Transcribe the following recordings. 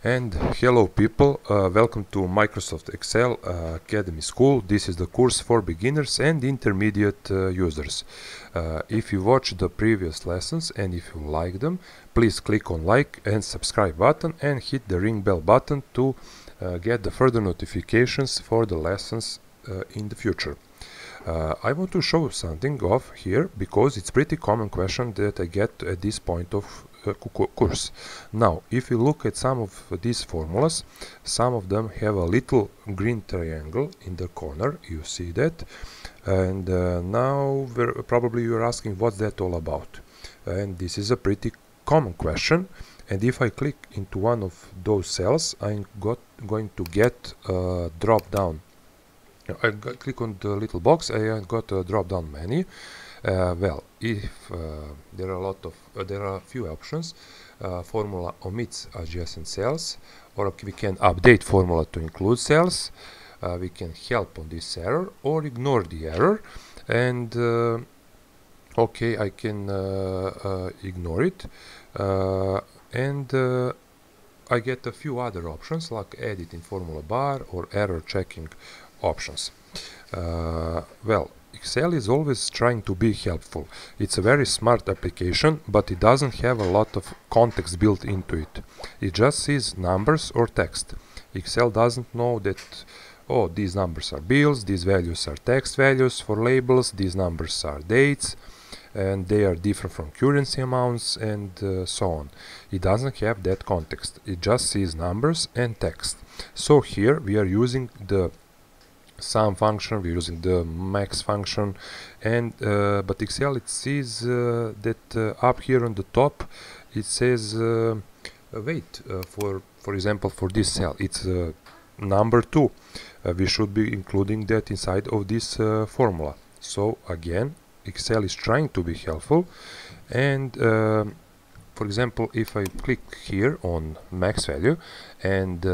And hello people, welcome to Microsoft Excel Academy School. This is the course for beginners and intermediate users. If you watched the previous lessons and if you like them, please click on like and subscribe button and hit the ring bell button to get the further notifications for the lessons in the future. I want to show something off here because it's pretty common question that I get at this point of course. Now, if you look at some of these formulas, some of them have a little green triangle in the corner, you see that, and now probably you're asking what's that all about, and this is a pretty common question. And if I click into one of those cells, I'm going to get a drop down. I click on the little box, I got a drop down menu. Well, if there are a few options. Formula omits adjacent cells, or we can update formula to include cells. We can help on this error or ignore the error, and okay, I can ignore it, and I get a few other options like edit in formula bar or error checking options. Well, Excel is always trying to be helpful. It's a very smart application, but it doesn't have a lot of context built into it. It just sees numbers or text. Excel doesn't know that, oh, these numbers are bills, these values are text values for labels, these numbers are dates, and they are different from currency amounts, and so on. It doesn't have that context. It just sees numbers and text. So here we are using the sum function, we're using the max function, and but Excel, it sees that up here on the top it says wait, for example, for this cell it's number 2. We should be including that inside of this formula. So again, Excel is trying to be helpful, and for example, if I click here on max value and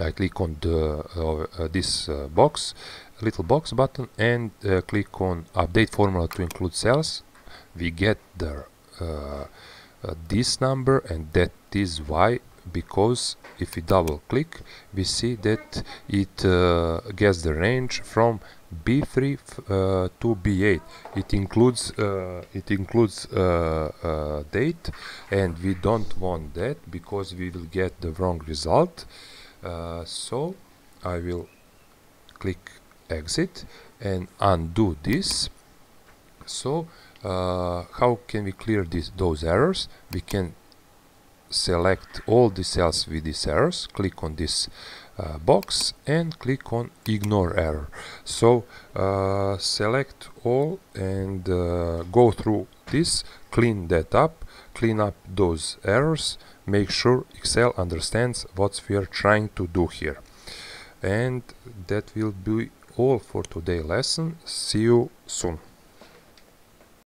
I click on the this little box button, and click on update formula to include cells, we get the this number, and that is why, because if we double click we see that it gets the range from B3 to B8. It includes date, and we don't want that because we will get the wrong result. So I will click exit and undo this. So how can we clear those errors? We can select all the cells with these errors, click on this box and click on ignore error. So select all and go through this, clean that up, clean up those errors, make sure Excel understands what we are trying to do here. And that will be all for today's lesson. See you soon.